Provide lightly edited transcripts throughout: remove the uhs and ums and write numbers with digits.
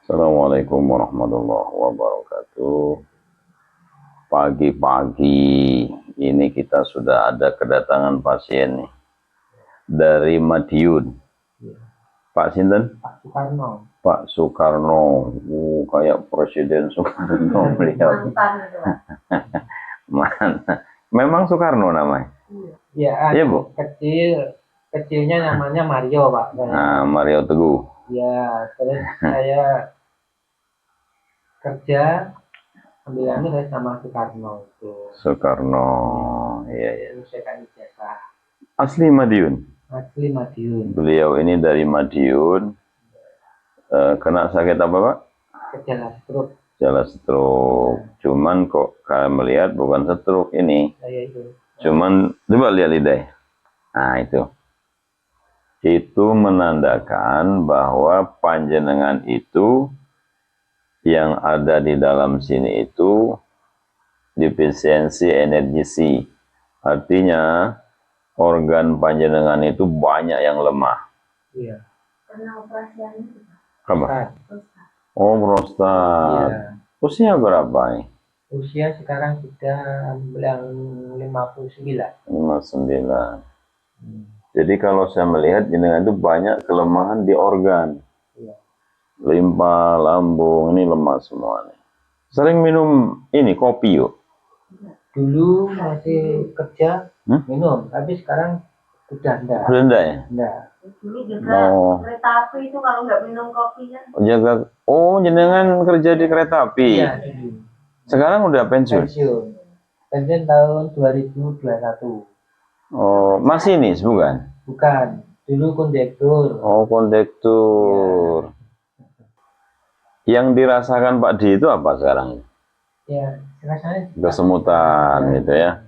Assalamualaikum warahmatullahi wabarakatuh. Pagi-pagi ini kita sudah ada kedatangan pasien nih dari Madiun. Pak Sinten? Pak Soekarno. Pak Soekarno. Kayak Presiden Soekarno beliau. Mana? Memang Soekarno namanya? Ya, Iya, Bu. kecilnya namanya Mario, Pak. Nah, Mario Teguh. Ya, terus saya kerja ambilannya dari nama Soekarno itu. Soekarno. Iya, iya. Terus saya kan jasa. Asli Madiun. Asli Madiun. Beliau ini dari Madiun. Kena sakit apa, Pak? Gejala stroke. Gejala stroke. Cuman kok kalian melihat bukan stroke ini. Saya itu. Cuman coba lihat lidah. Nah, itu. Itu menandakan bahwa panjenengan itu yang ada di dalam sini itu defisiensi energi C. Artinya organ panjenengan itu banyak yang lemah. Iya. Karena operasian itu. Apa? Prostat. Oh, prostat. Iya. Usia berapa nih? Usia sekarang sudah bilang 59. 59. Jadi kalau saya melihat jenengan itu banyak kelemahan di organ. Iya. Limpa, lambung, ini lemah semua nih. Sering minum ini kopi yuk. Dulu masih kerja minum, tapi sekarang sudah enggak. Sudah enggak ya? Enggak. Dulu juga kereta api itu kalau nggak minum kopi kan. Jaga. Oh, jenengan kerja di kereta api. Iya, dulu. Sekarang udah pensiun. Pensiun tahun 2021. Oh, masinis bukan? Bukan, dulu kondektur. Oh, kondektur. Yang dirasakan Pak D itu apa sekarang? Ya, rasanya Kesemutan gitu ya.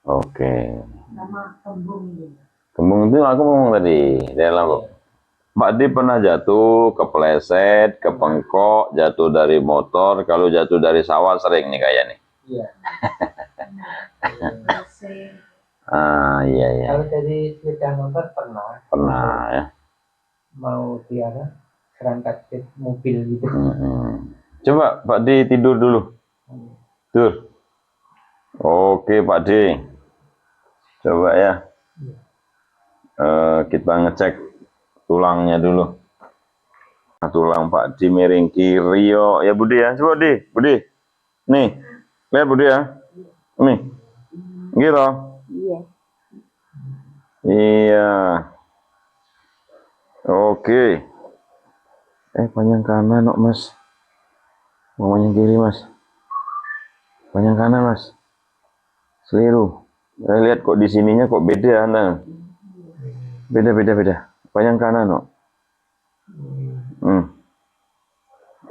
Oke. Sama kembung gitu. Kembung itu aku ngomong tadi, dalam Pak D pernah jatuh, kepleset, kepengkok, jatuh dari motor, kalau jatuh dari sawah sering nih kayak nih. Iya. Ah, iya iya. Kalau dari sepeda motor pernah. Pernah ya. Mau serangkat ke mobil gitu. Coba Pak D tidur dulu. Tidur. Oke Pak D. Coba ya. Kita ngecek tulangnya dulu. Tulang Pak D miring kiri yo. Ya Budi ya. Coba Budi. Budi. Nih. Lihat Budi ya. Nih. Gitu. Iya. Iya. Oke. Panjang kanan kok Mas. Mau panjang kiri Mas. Panjang kanan Mas. Seliru. Saya lihat kok di sininya kok beda nah. Beda. Panjang kanan kok.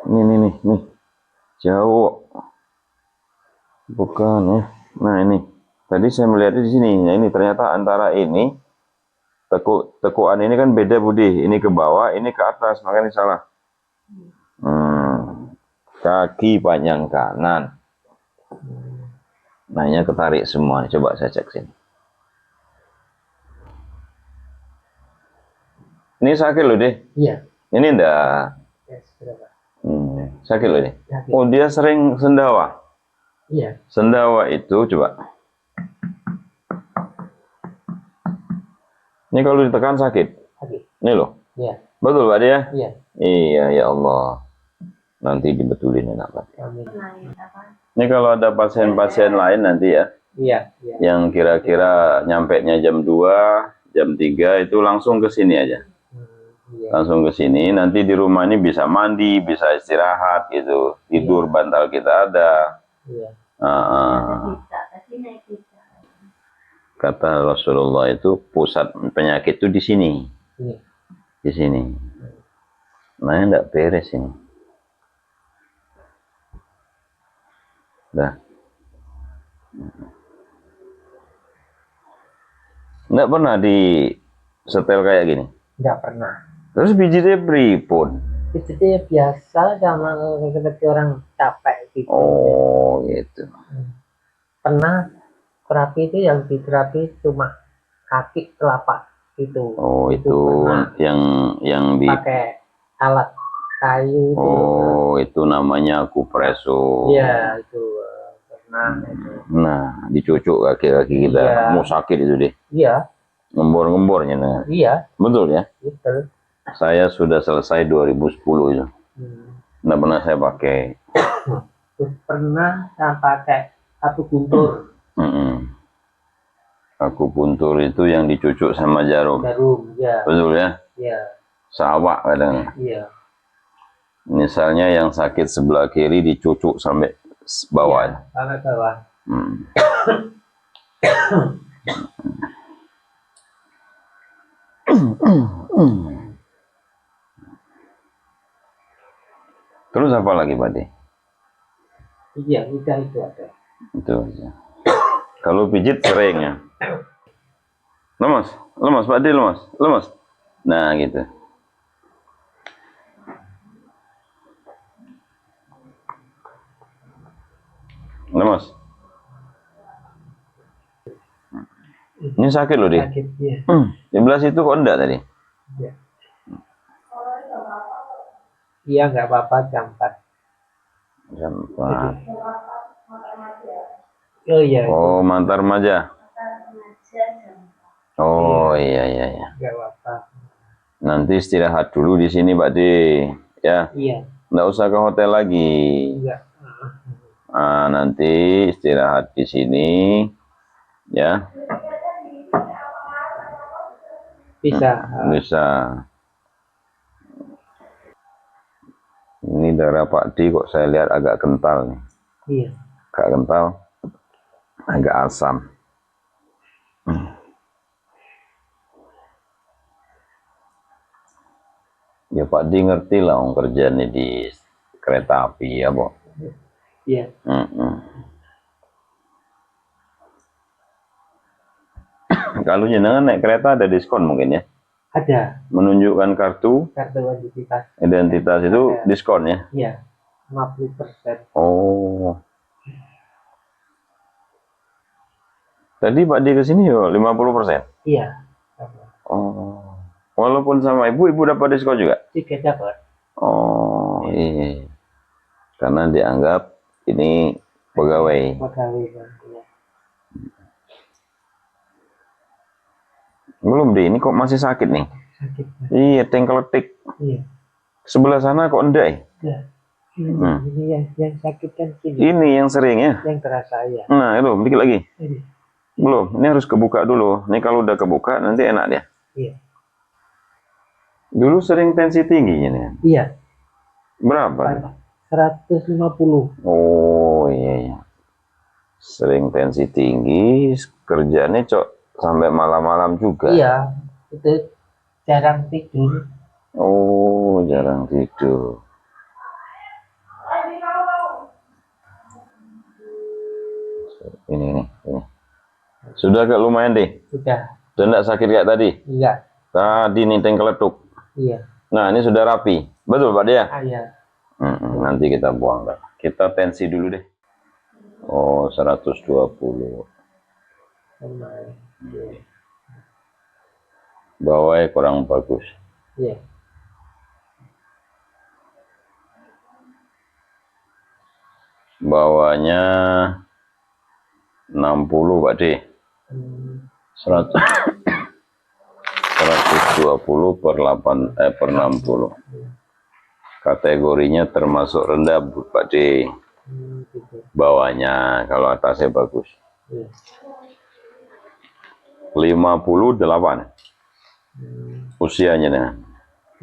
Nih. Jauh. Bukan ya. Nah ini. Tadi saya melihatnya di sini. Nah, ini ternyata antara ini tekuan ini kan beda Budi. Ini ke bawah, ini ke atas, makanya salah. Kaki panjang kanan. Nanya ketarik semua. Coba saya cek sini. Ini sakit loh deh. Iya. Ini enggak. Sakit loh deh. Oh dia sering sendawa. Iya. Sendawa itu coba. Ini kalau ditekan sakit. Ini loh. Iya. Betul Pak ya? Iya. Iya ya Allah. Nanti dibetulin enak Pak. Amin. Ini kalau ada pasien-pasien lain nanti ya. Iya. Yang kira-kira nyampenya jam 2, jam 3 itu langsung ke sini aja. Langsung ke sini, nanti di rumah ini bisa mandi, bisa istirahat gitu. Tidur bantal kita ada. Iya. Kata Rasulullah itu pusat penyakit itu di sini. Iya. Di sini. Nah, enggak beres ini. Dah. Enggak pernah di setel kayak gini. Enggak pernah. Terus pijitnya pripun? Pijitnya biasa sama seperti orang capek gitu. Oh, gitu. Pernah terapi itu yang diterapi cuma kaki telapak gitu. Oh, itu yang di pakai alat. kayu itu. Oh, itu namanya akupreso. Iya, itu pernah itu. Nah, dicucuk kaki-kaki kita. Iya. Mau sakit itu deh. Iya, Ngembor-ngembornya. Nah. iya, Betul ya? betul. Saya sudah selesai 2010 itu. Nggak pernah saya pakai. Terus pernah saya pakai akupuntur. Akupuntur itu yang dicucuk sama jarum. Jarum, ya. Betul ya? Iya. Sawak kadang. Iya. Misalnya yang sakit sebelah kiri dicucuk sampai bawah. Iya, sampai bawah. Terus apa lagi, Pak De? Iya, udah itu ada. Itu aja. Kalau pijit sering ya. Lemas, lemas, Pak De, lemas, lemas. Nah, gitu. Lemas. Ini sakit loh, De. Sakit, ya. Di belah situ kok enggak tadi? Iya. Iya, nggak apa-apa, jam 4. Jam 4. Oh iya, Oh, Mantar Remaja. Oh, iya, iya, iya. nggak apa-apa. Nanti istirahat dulu di sini, Pak De. Ya, Iya, nggak usah ke hotel lagi. enggak. Nah, nanti istirahat di sini. Ya, Bisa. bisa. Ini darah Pak D kok saya lihat agak kental nih. Iya. Agak kental, agak asam. Ya Pak D ngerti lah orang kerjanya di kereta api ya, Bo. Iya. Kalau jenengan naik kereta ada diskon mungkin ya? Ada Menunjukkan kartu kartu identitas. identitas itu Ada. diskon ya? Iya, 50%. Oh. Tadi Pak D ke sini yo 50%. Iya. Oh. Walaupun sama ibu dapat diskon juga? Tiket dapat. Oh, iya. Karena dianggap ini pegawai. Pegawai kan. Iya. Belum deh, ini kok masih sakit nih? Sakit. Iya, tengkeletik. Iya. Sebelah sana kok enggak ya? Iya. Ini yang sakit kan sini. Ini yang sering ya? Yang terasa ya. Nah, itu dikit lagi. Ini. Belum, ini harus kebuka dulu. Ini kalau udah kebuka nanti enak dia. Iya. Dulu sering tensi tingginya nih. Iya. Berapa? 150. Oh iya, iya. Sering tensi tinggi, kerjanya cok sampai malam-malam juga. Iya, itu jarang tidur. Oh, jarang tidur. Ini. Sudah agak lumayan deh. Sudah. Sudah enggak sakit kayak tadi? Iya. Tadi nih tengkeletuk. Iya. Nah, ini sudah rapi. Betul, Pak Dia? Iya. Nanti kita buang. Kita tensi dulu deh. Oh, 120. Bawahnya kurang bagus. Iya. Bawahnya 60, Pak D. 100. 120 per 60. Kategorinya termasuk rendah, Pak D. Bawahnya, kalau atasnya bagus. 58. Usianya nih.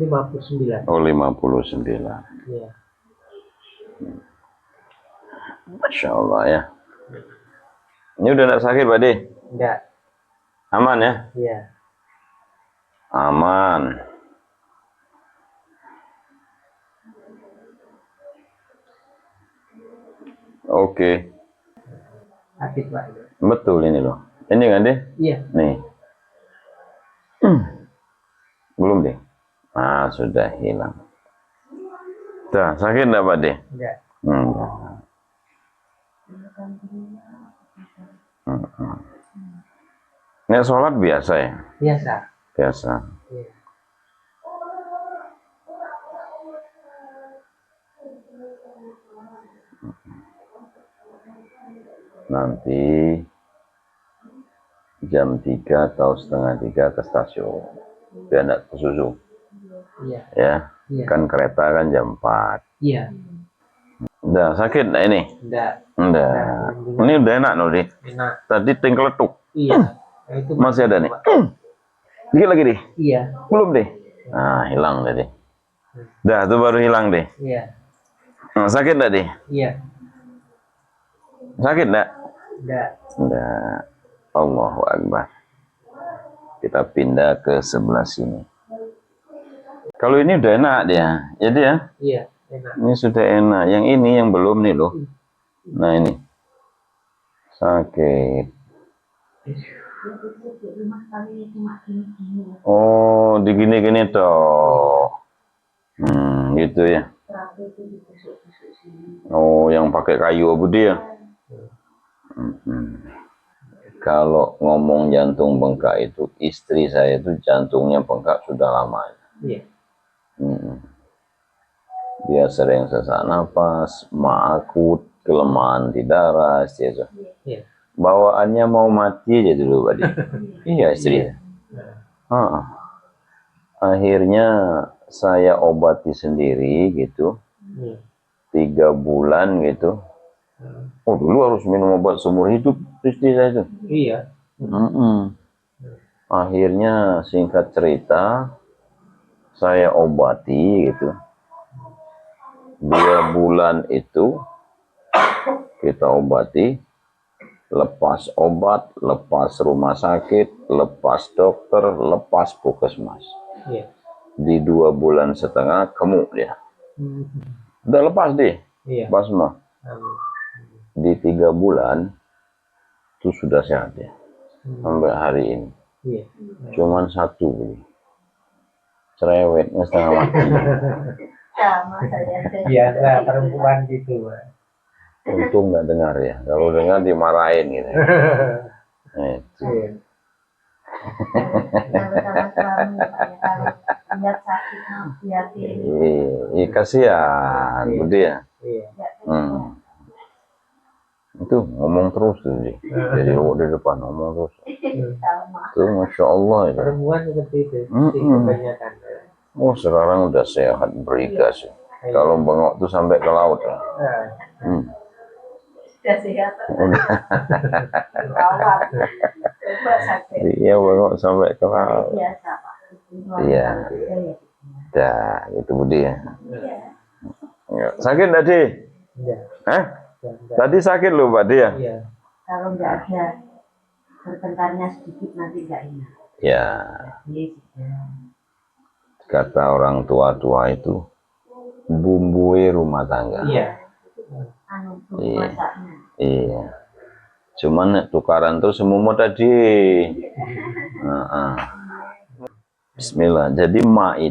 59. Oh, 59. Iya. Masya Allah ya. Ini udah enggak sakit, Pak D? Enggak. Aman ya? Iya. Aman. Oke. Sakit, Pak. Betul ini loh. Ini kan deh? Iya. Nih. Belum deh. Ah, sudah hilang. Dah, sakit enggak, Pak deh? Enggak. Enggak. Nek sholat biasa ya? Biasa. Biasa. Iya. Nanti jam 3 atau setengah 3 ke stasiun. Biar enggak kesusu. Iya. Ya. Iya. Kan kereta kan jam 4. Iya. Udah sakit enggak ini? Enggak. Enggak. Ini udah enak loh, Di. Enak. Tadi tingkeletuk. Iya. Nah, itu Masih ada nih. Dikit lagi, Di. Iya. Belum, Di. Nah, hilang tadi. Dah, itu baru hilang, Di. Iya. Nah, sakit enggak, Di? Iya. Sakit enggak? Enggak. Enggak. Allahu Akbar. Kita pindah ke sebelah sini. Kalau ini udah enak dia. Jadi ya. Iya, enak. Ini sudah enak. Yang ini yang belum nih loh. Nah ini. Sakit. Oh, digini-gini toh. Gitu ya. Oh, yang pakai kayu apa dia? Kalau ngomong jantung bengkak itu, istri saya itu jantungnya bengkak sudah lama. Iya. Dia sering sesak napas, ma akut, kelemahan di darah, itu. Iya. Bawaannya mau mati aja dulu, Pak. Iya, istri. Akhirnya saya obati sendiri gitu. 3 bulan gitu. Oh, dulu harus minum obat seumur hidup istri saya itu. Iya. Akhirnya singkat cerita saya obati gitu. 2 bulan itu kita obati, lepas obat, lepas rumah sakit, lepas dokter, lepas puskesmas. Iya. Di 2,5 bulan gemuk dia. Udah lepas deh. Iya. Basma. Di 3 bulan itu sudah sehat ya. Sampai hari ini. Iya. Cuman 1 ini. Cerewetnya setengah mati. Sama saya. Biasa perempuan gitu, Pak. Untung nggak dengar ya. Kalau dengar dimarahin gitu. Itu. Iya. Bersama suami, Pak, ya. Kalau lihat sakit, hati-hati. Iya, kasihan, Budi ya. Iya. Itu ngomong terus tuh, Di. Jadi di depan ngomong terus. Sama. Itu Masya Allah itu. Perempuan seperti itu. Kebanyakan. Oh, sekarang udah sehat berikas ya. Kalau bengok tuh sampai ke laut ya. Sudah sehat. Rawat. Coba sakit. Iya, bengok sampai ke laut. Biasa, Pak. Iya. Dah, itu Budi ya. Sakit enggak, Di? Iya. Hah? Tadi sakit loh, Pak Di ya? Iya. Kalau nggak ada bertengkarnya sedikit nanti nggak enak. Ya. Jadi sudah. Kata orang tua-tua itu bumbui rumah tangga. Iya. Bumbu masaknya. Iya. Cuman tukaran terus semua tadi. Bismillah. Jadi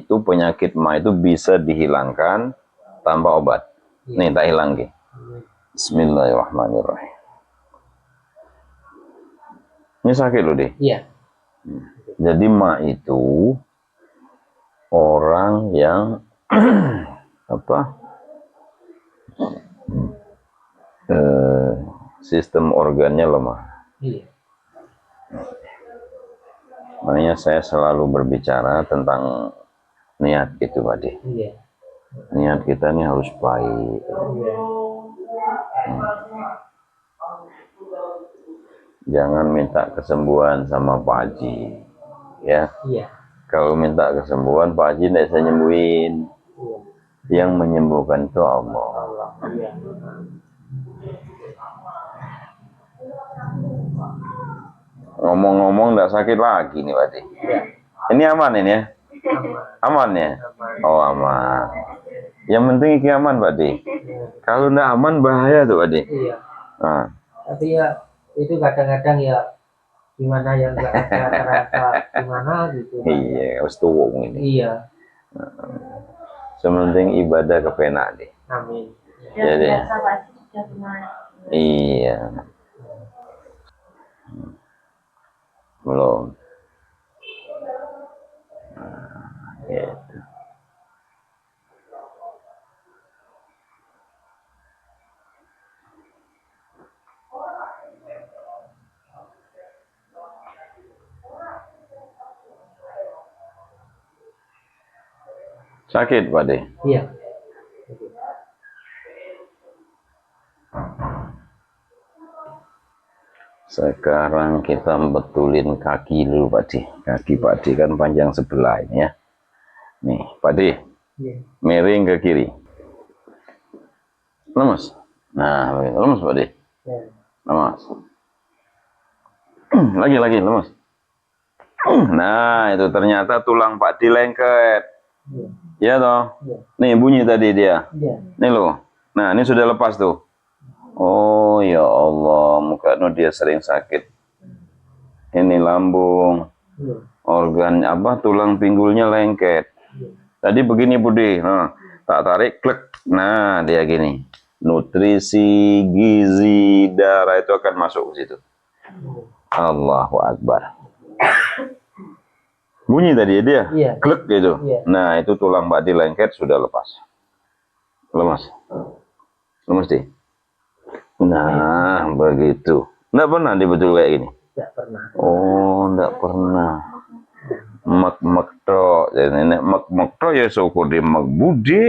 penyakit ma itu bisa dihilangkan tanpa obat. Nih tak hilang Ki. Bismillahirrahmanirrahim. Ini sakit loh, Di. Iya. Jadi ma itu orang yang sistem organnya lemah. Iya. Makanya saya selalu berbicara tentang niat gitu, Pak Di. Iya. Niat kita ini harus baik. Iya. Jangan minta kesembuhan sama Pak Haji, ya. Iya. Kalau minta kesembuhan, Pak Haji tidak bisa nyembuhin. Iya. Yang menyembuhkan itu Allah. Iya. Ngomong-ngomong tidak sakit lagi nih, Pak Di. Iya. Ini aman ini ya? Aman. Aman ya? Aman. Oh, aman. Yang penting ini aman, Pak Di. Iya. Kalau tidak aman bahaya tuh, Pak Di. Iya. Nah. Tapi ya itu kadang-kadang ya gimana ya nggak ada terasa gimana gitu. Iya, harus tuwung ini. Iya. Sementing ibadah kepenak deh. Amin. Sudah Jadi. biasa, Pak. Sudah gimana? Iya. Belum. Gitu. Sakit, Pak De? Iya. Sekarang kita betulin kaki dulu, Pak De. Kaki Pak De kan panjang sebelah ini ya. Nih, Pak De. Iya. Miring ke kiri. Lemes. Nah, lemes, Pak De. Ya. Lemes. Lagi, lemes. Nah, itu ternyata tulang Pak De lengket. Iya. Ya toh? Iya. Nih, bunyi tadi dia. Iya. Nih loh. Nah, ini sudah lepas tuh. Oh, ya Allah. Mukanya dia sering sakit. Ini lambung. Iya. Organ apa? Tulang pinggulnya lengket. Iya. Tadi begini, Budi. Nah, tak tarik, klik. Nah, dia gini. Nutrisi, gizi, darah itu akan masuk ke situ. Allahu Akbar. Bunyi tadi dia. Iya. Klik gitu. Iya. Nah, itu tulang Pak De lengket sudah lepas. Lemas. Lemas, deh. Nah, begitu. Nggak pernah dibetul kayak gini? Tidak pernah. Oh, nggak pernah. Mek-mek tok. Jadi nek mek-mek tok ya syukur di mek Budi.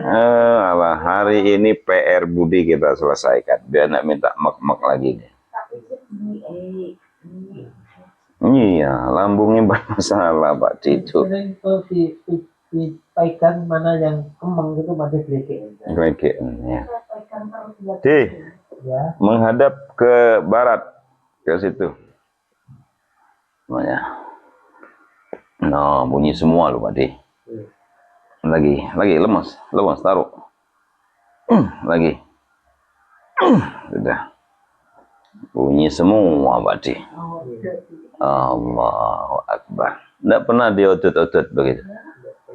Alah, hari ini PR Budi kita selesaikan. Biar nggak minta mek-mek lagi deh. Iya, lambungnya bermasalah, Pak Cicu. Itu dipastikan mana yang kemeng itu masih Glegek, ya. Ya. Menghadap ke barat, ke situ. Namanya. Nah, bunyi semua loh, Pak De. Lagi, lemas, taruh. Lagi. Sudah. Bunyi semua, Pak De. Allahu Akbar. Nggak pernah diotot-otot begitu.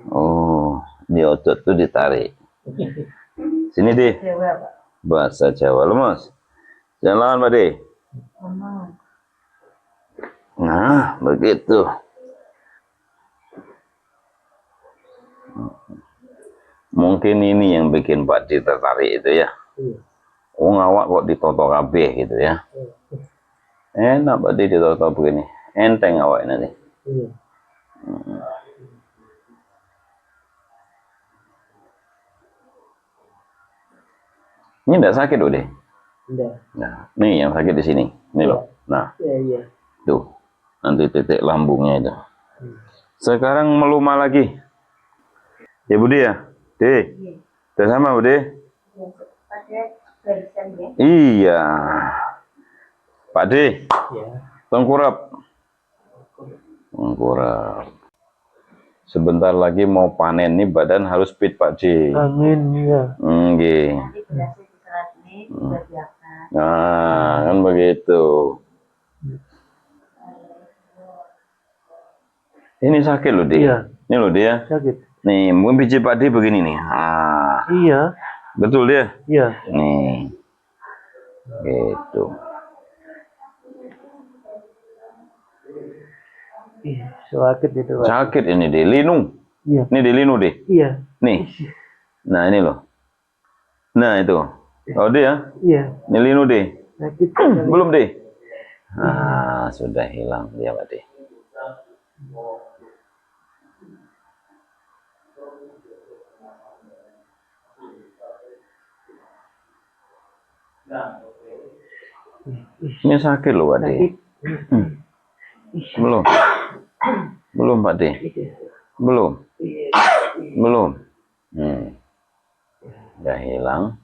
Oh, diotot tuh ditarik. Sini, deh. Bahasa Jawa, lemas. Jangan lawan, Pak De. Nah, begitu. Mungkin ini yang bikin Pak De tertarik itu ya. Oh, ngawak kok ditoto kabeh gitu ya. Enak Pak De ditoto begini. Enteng awak nanti. Ini enggak sakit udah. Nah, nih yang sakit di sini. Nih loh. Nah. Iya. Tuh. Nanti titik lambungnya itu. Sekarang melumah lagi. Ya Budi ya? De. Udah sama Budi? Iya. Pak De. Tengkurap. Tengkurap. Sebentar lagi mau panen nih, badan harus fit Pak De. Amin ya. Nggih. Nah, kan begitu. Ini sakit loh, De. Iya. Ini loh dia. Sakit. Nih, mungkin biji Pak De begini nih. Ah. Iya. Betul dia? Iya. Nih. Gitu. Sakit itu. Sakit ini, De. Linu. Iya. Ini di linu, De. Iya. Nih. Nah, ini loh. Nah, itu. Oh, dia? Iya. Ini linu, De. Sakit. Belum, De. Ah, sudah hilang dia, Pak De. Ini sakit loh, Pak De. Belum. Belum, Pak De. Belum. Belum. Udah hilang.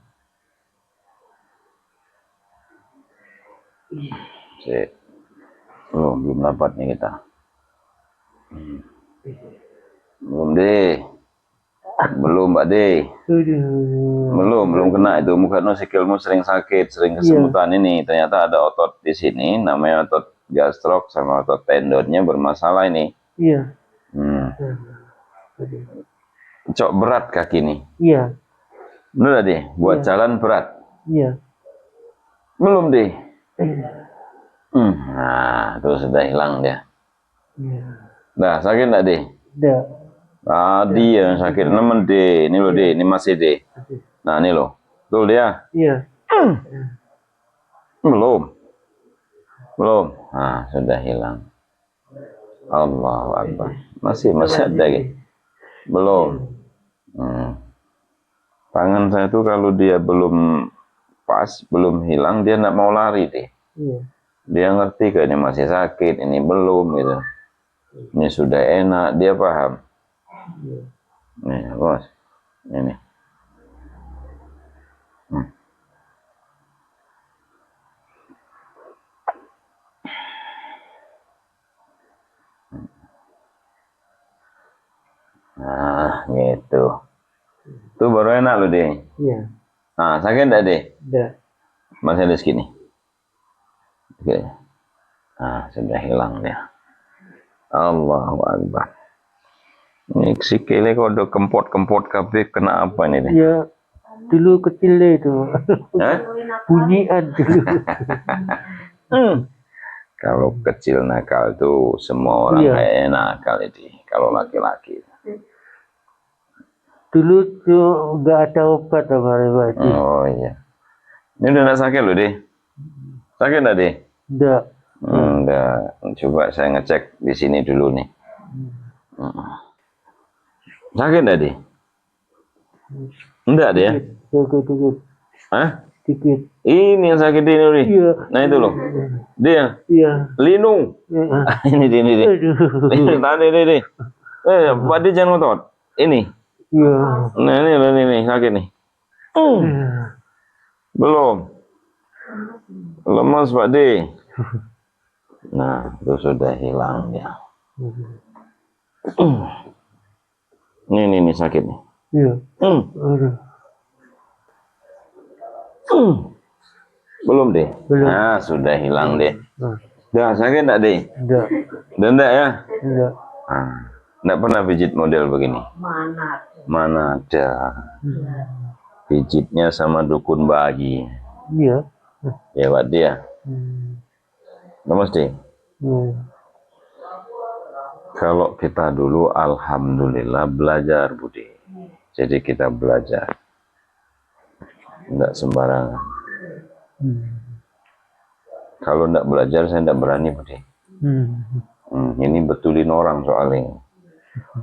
Sip. Belum dapat nih kita. Belum, De. Belum, Pak De. Belum kena itu. Muka sikilmu sering sakit, sering kesemutan ini. Ternyata ada otot di sini, namanya otot gastrok sama otot tendonnya bermasalah ini. Iya. Cok berat kaki ini. Iya. Bener, De? Buat jalan berat. Iya. Belum, De. Nah, terus sudah hilang dia. Iya. Nah, sakit enggak, De? Udah. Tadi yang sakit nemen, De. Ini loh, De. Ini masih, De. Nah, ini loh. Tuh dia. Iya. Belum. Nah, sudah hilang. Allahu Akbar. Masih ada ya? Belum. Tangan saya tuh kalau dia belum pas, belum hilang, dia nggak mau lari deh. Iya. Dia ngerti kayak ini masih sakit, ini belum gitu. Ini sudah enak, dia paham. Iya. Nih, bos. Ini. Nah, gitu. Tuh baru enak loh, deh. Iya. Nah, sakit enggak, deh? Enggak. Masih ada segini. Oke. Nah, sudah hilang dia. Allahu Akbar. Ini sikile kok udah kempot-kempot kabeh, kena apa ini, deh? Iya. Dulu kecil deh itu. Hah? Bunyian dulu. Kalau kecil nakal tuh semua orang Iya. kayak nakal ini. Kalau laki-laki. Dulu tuh nggak ada obat apa Pak. Oh iya. Ini udah nggak sakit loh, deh. Sakit nggak, deh? Enggak. Enggak. Coba saya ngecek di sini dulu nih. Sakit nggak, deh? Enggak, deh ya? Dikit. Hah? Dikit. Ini yang sakit ini, nih. Iya. Nah itu loh. Dia. Iya. Linu. Ini dia, ini dia. Aduh. Ini tadi, deh. Pak dia jangan ngotot. Ini. Iya. Nah ini sakit nih. Belum. Lemas Pak D. Nah, itu sudah hilang ya. Ini sakit nih. Iya. Aduh. Belum, deh. Belum. Nah, sudah hilang, deh. Dah sakit enggak, deh? Enggak. Dah enggak ya? Enggak. Ah, enggak pernah pijit model begini. Mana ada. Pijitnya sama dukun bayi. Iya. Ya, Pak dia. Lemas, deh. Kalau kita dulu alhamdulillah belajar, Budi. Jadi kita belajar. Enggak sembarangan. Kalau enggak belajar saya enggak berani, Budi. Ini betulin orang soalnya.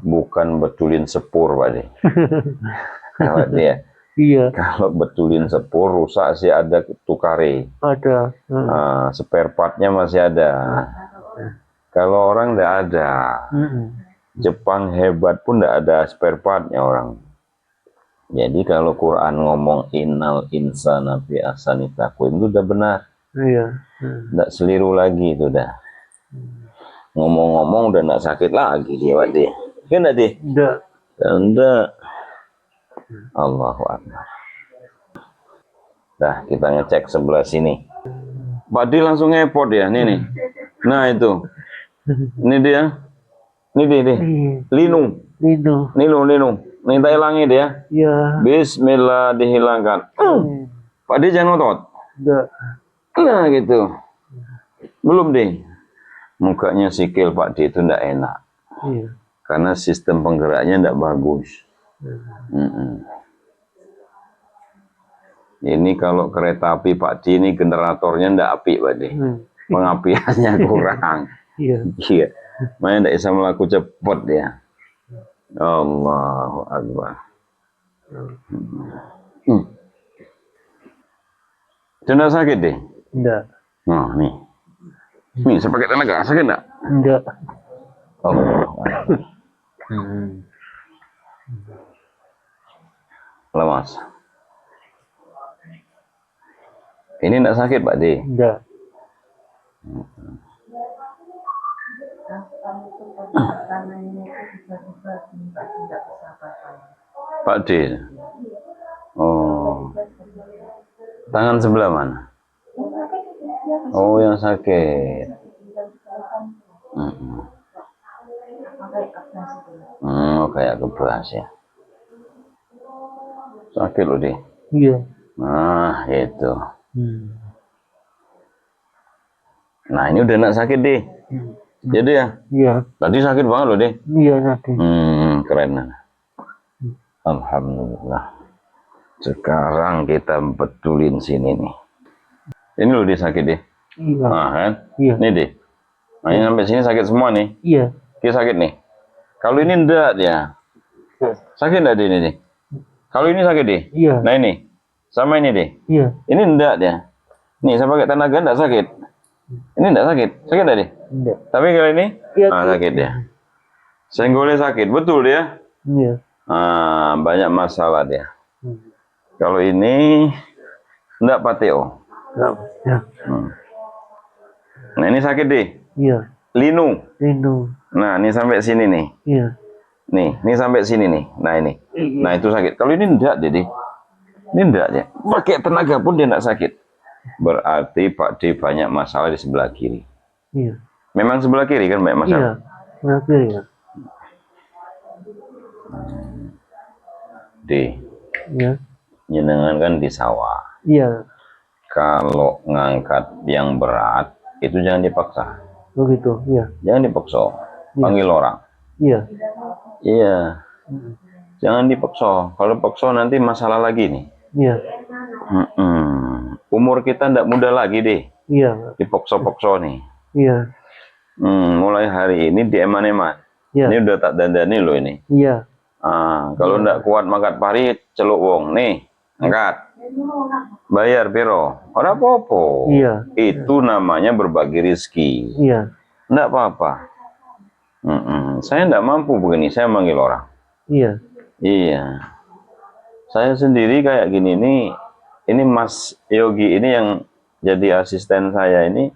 Bukan betulin sepur, Pak De. Kalau dia. Iya. Kalau betulin sepur rusak sih ada tukare. Ada. Spare partnya masih ada. Kalau orang enggak ada. Jepang hebat pun enggak ada spare partnya orang. Jadi kalau Quran ngomong innal insana fi ahsani taqwim itu udah benar. Iya. Enggak seliru lagi itu udah. Ngomong-ngomong udah enggak sakit lagi dia, Pak De. Kan enggak, deh? Enggak. Allahu Akbar. Dah, kita ngecek sebelah sini. Pak De langsung ngepot ya, nih. Nah, itu. Ini dia. Ini dia. Linu. Nih kita hilangin dia. Iya. Bismillah, dihilangkan. Pak De jangan ngotot. Enggak. Nah, gitu. Belum, deh. Mukanya sikil Pak De itu enggak enak. Iya. Karena sistem penggeraknya enggak bagus. Ini kalau kereta api Pak D ini generatornya enggak api, Pak D. Pengapiannya kurang. Iya. Iya. Makanya enggak bisa melaku cepat dia. Allahu Akbar. Tidak sakit, deh? Enggak. Nah, nih. Nih, saya pakai tenaga, sakit enggak? Enggak. Allahu Akbar. Lemas. Ini enggak sakit, Pak D? Enggak. Pak D. Oh. Tangan sebelah mana? Oh, yang sakit. Kayak kebas ya. Sakit loh, deh. Iya. Nah, itu. Nah, ini udah enggak sakit, deh. Jadi ya? Iya. Tadi sakit banget loh, deh. Iya, sakit. Keren. Alhamdulillah. Sekarang kita betulin sini nih. Ini loh, deh, sakit, deh. Iya. Nah, kan? Iya. Ini, deh. Nah, ini sampai sini sakit semua nih. Iya. Kiri sakit nih. Kalau ini enggak dia. Sakit enggak dia ini nih? Kalau ini sakit deh. Iya. Nah ini. Sama ini deh. Iya. Ini enggak dia. Nih saya pakai tenaga enggak sakit. Ini enggak sakit. Sakit enggak deh? Enggak. Tapi kalau ini Iya. sakit dia. Senggolnya sakit. Betul dia. Iya. Banyak masalah dia. Hmm. Kalau ini enggak pateo. Ya. Nah ini sakit deh. Iya. Linu. Linu. Nah ini sampai sini nih. Iya. Nih, ini sampai sini nih. Nah ini. Nah itu sakit. Kalau ini enggak deh. Ini enggak dia. Pakai tenaga pun dia enggak sakit. Berarti Pak D banyak masalah di sebelah kiri. Iya. Memang sebelah kiri kan banyak masalah. Iya. Sebelah kiri ya. D. Iya. Jenengan kan di sawah. Iya. Kalau ngangkat yang berat itu jangan dipaksa. Begitu. Iya. Jangan dipaksa. Panggil orang. Iya. Iya. Jangan dipaksa. Kalau paksa nanti masalah lagi nih. Iya. Umur kita ndak muda lagi deh. Iya. Dipaksa-paksa nih. Iya. Mulai hari ini dieman-eman. Iya. Ini udah tak dandani loh ini. Iya. Kalau ndak kuat makan parit, celuk wong. Nih, angkat. Bayar piro. Ora apa-apa. Iya. Itu namanya berbagi rezeki. Iya. Ndak apa-apa. Saya ndak mampu begini, saya manggil orang. Iya. Iya. Saya sendiri kayak gini nih. Ini Mas Yogi ini yang jadi asisten saya ini.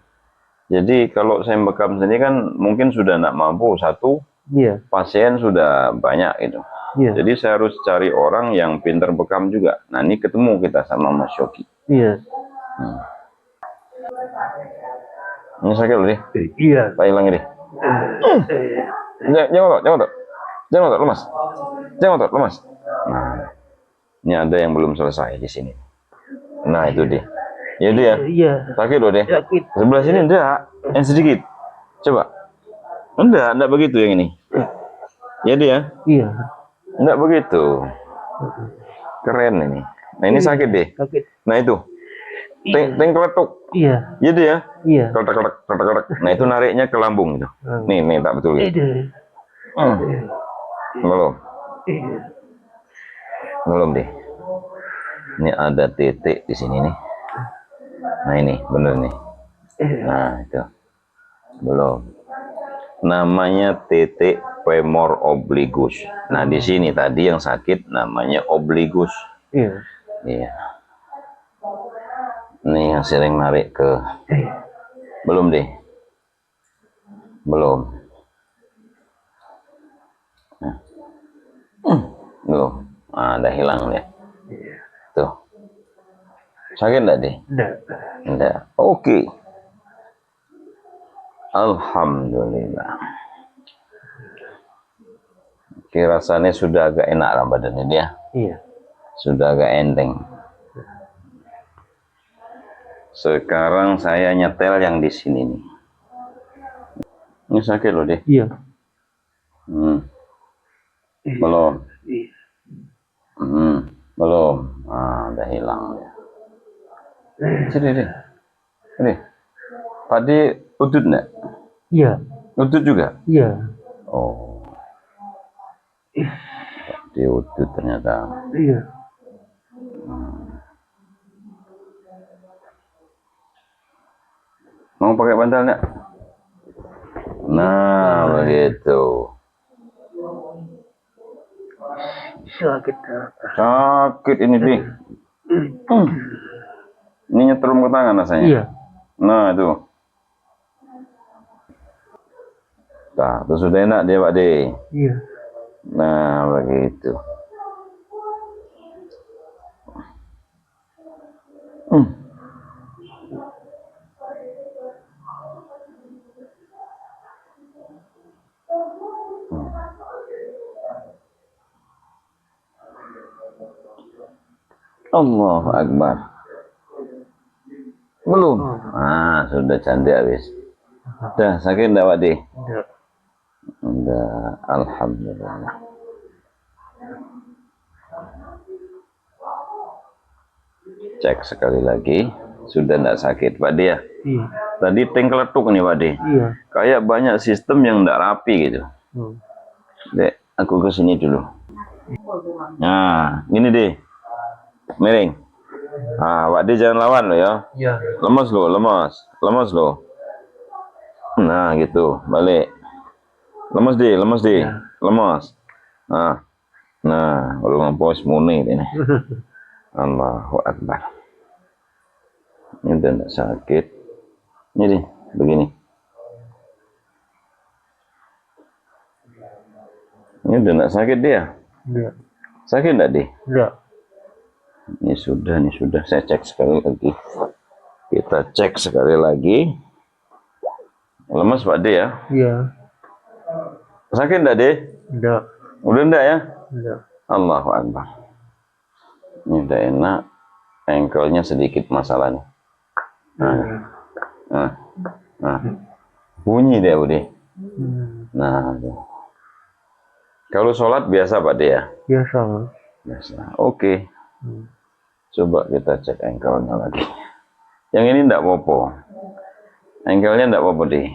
Jadi kalau saya bekam sendiri kan mungkin sudah ndak mampu. Satu, Iya. pasien sudah banyak itu. Iya. Jadi saya harus cari orang yang pintar bekam juga. Nah ini ketemu kita sama Mas Yogi. Iya. Ini sakit loh deh. Iya. Pak hilang deh. Jangan otot, lemas. Jangan otot, lemas. Nah, ini ada yang belum selesai di sini. Nah itu dia. Ya dia. Iya. Sakit loh deh. Sakit. Sebelah sini enggak, yang sedikit. Coba. Enggak begitu yang ini. Ya dia. Iya. Enggak begitu. Keren ini. Nah ini sakit deh. Sakit. Nah itu. Teng keletuk. Iya. Ya dia. Iya. Keletak. Nah itu nariknya ke lambung itu. Nih tak betul. Belum deh. Ini ada titik di sini nih. Nah ini bener nih. Nah itu belum. Namanya titik femur obligus. Nah di sini tadi yang sakit namanya obligus. Iya. Iya. Ini yang sering narik ke. Belum deh. Belum. Belum. Udah hilang deh. Tuh. Sakit enggak deh? Enggak. Oke. Alhamdulillah. Oke, rasanya sudah agak enak lah badannya dia. Iya. Sudah agak enteng. Sekarang saya nyetel yang di sini nih. Ini sakit loh deh. Iya. Belum. Belum. Udah hilang ya. Sini deh. Ini. Pak D udut enggak? Iya. Udut juga? Iya. Oh. Pak D udut ternyata. Iya. Mau pakai bantal enggak? Nah, begitu. Sakit. Sakit ini deh. Ini nyetrum ke tangan rasanya. Iya. Nah itu. Nah, itu sudah enak dia Pak D. Iya. Nah begitu. Allahu Akbar. Belum. Sudah cantik habis. Dah sakit enggak Pak D? Enggak. Enggak. Alhamdulillah. Cek sekali lagi. Sudah tidak sakit, Pak De ya? Iya. Tadi tank keletuk nih, Pak De. Iya. Kayak banyak sistem yang tidak rapi gitu. Dek, aku ke sini dulu. Nah, gini deh. Miring. Ah, Pak De jangan lawan lo ya. Iya. Lemas lo, lemas. Lemas lo. Nah, gitu. Balik. Lemas deh, lemas deh. Ya. Lemas. Nah, kalau ngampus muni ini. Allahu Akbar. Ini udah tidak sakit. Ini deh, begini. Ini udah tidak sakit dia. Enggak. Sakit enggak deh? Enggak. Ini sudah. Saya cek sekali lagi. Kita cek sekali lagi. Lemas Pak De ya? Iya. Sakit enggak deh? Enggak. Udah enggak ya? Enggak. Allahu Akbar. Ini udah enak. Engkelnya sedikit masalahnya. Nah. Bunyi dia udah. Nah. Kalau sholat biasa Pak De ya? Biasa. Biasa. Oke. Coba kita cek engkelnya lagi. Yang ini enggak apa-apa. Engkelnya enggak apa-apa deh.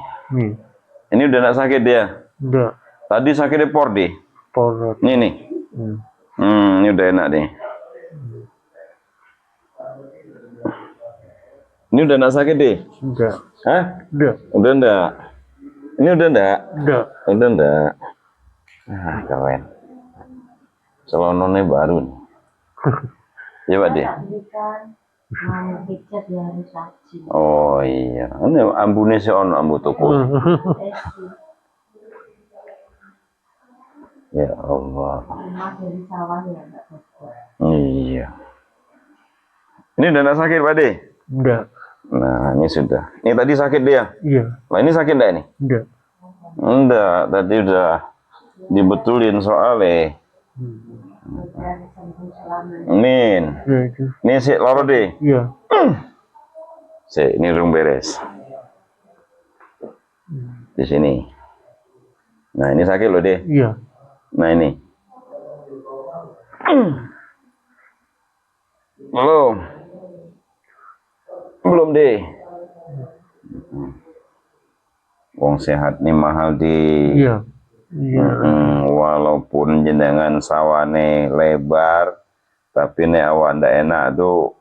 Ini udah enggak sakit dia? Enggak. Tadi sakit di por deh. Porot. Ini nih. Ini udah enak deh. Ini udah enggak sakit deh? Enggak. Hah? Enggak. Udah enggak? Ini udah enggak? Enggak. Udah enggak? Ah, keren. Celononnya baru nih. Ya Pak De? Mau pijat ya harus rajin. Oh iya. Ini ambune si ono ambu toko. Ya Allah. Rumah dari sawah ya enggak bagus. Iya. Ini udah enggak sakit Pak De? Enggak. Nah, ini sudah. Ini tadi sakit dia? Iya. Nah, ini sakit enggak ini? Enggak. Enggak, tadi udah dibetulin soalnya. Dan sembuh selamanya. Amin. Iya itu. Ini si loro deh. Iya. Ini rung beres. Di sini. Nah, ini sakit loh deh. Iya. Nah, ini. Belum. Belum deh. Wong sehat nih mahal di. Iya. Iya. Walaupun jenengan sawane lebar, tapi nek awak ndak enak tuh.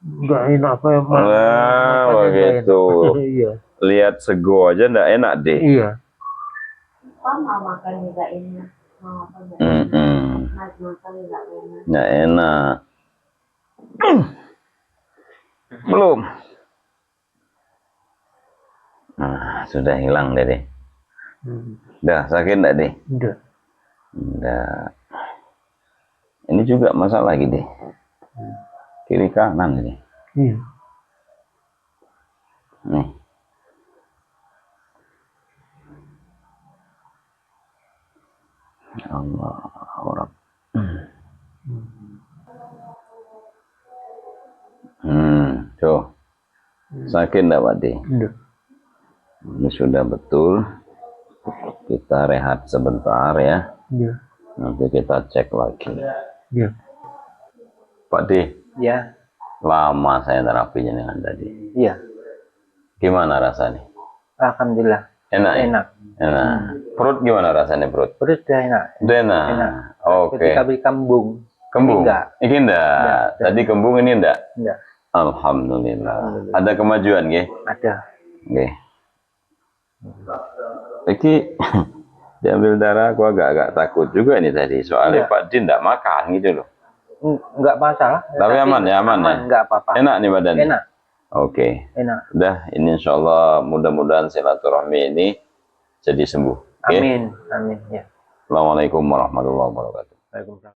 Enggak enak apa ya, Pak? Nah, begitu. Iya. Lihat sego aja ndak enak deh. Iya. Oh, mau makan juga enak. Mau apa enggak enak. Mas makan enggak enak. Nggak enak. Belum. Nah, sudah hilang deh. Dah sakit enggak deh? Enggak. Enggak. Ini juga masalah lagi deh. Kiri kanan ini. Iya. Nih. Allah. Tuh. Sakit enggak Pak De? Enggak. Ini sudah betul. Kita rehat sebentar ya. Iya. Nanti kita cek lagi. Iya. Pak De, Ya. lama saya terapinya dengan tadi. Iya. Gimana rasanya? Alhamdulillah. Enak ya? Enak. Enak. Perut gimana rasanya perut? Perut udah enak. Udah enak. Enak. Oke. Ketika beli kambung. Kembung? Ini enggak. Ini enggak. Enggak. Tadi kembung ini enggak? Enggak. Alhamdulillah. Alhamdulillah. Ada kemajuan nggih? Ada. Nggih. Iki diambil darah, aku agak takut juga ini tadi. Soalnya Iya. Pak Din enggak makan gitu loh. Enggak masalah. Tapi aman ya, aman ya? Enggak apa-apa. Enak nih badan. Enak. Oke. Enak. Udah, ini insya Allah mudah-mudahan silaturahmi ini jadi sembuh. Oke? Amin. Amin. Ya. Assalamualaikum warahmatullahi wabarakatuh. Waalaikumsalam.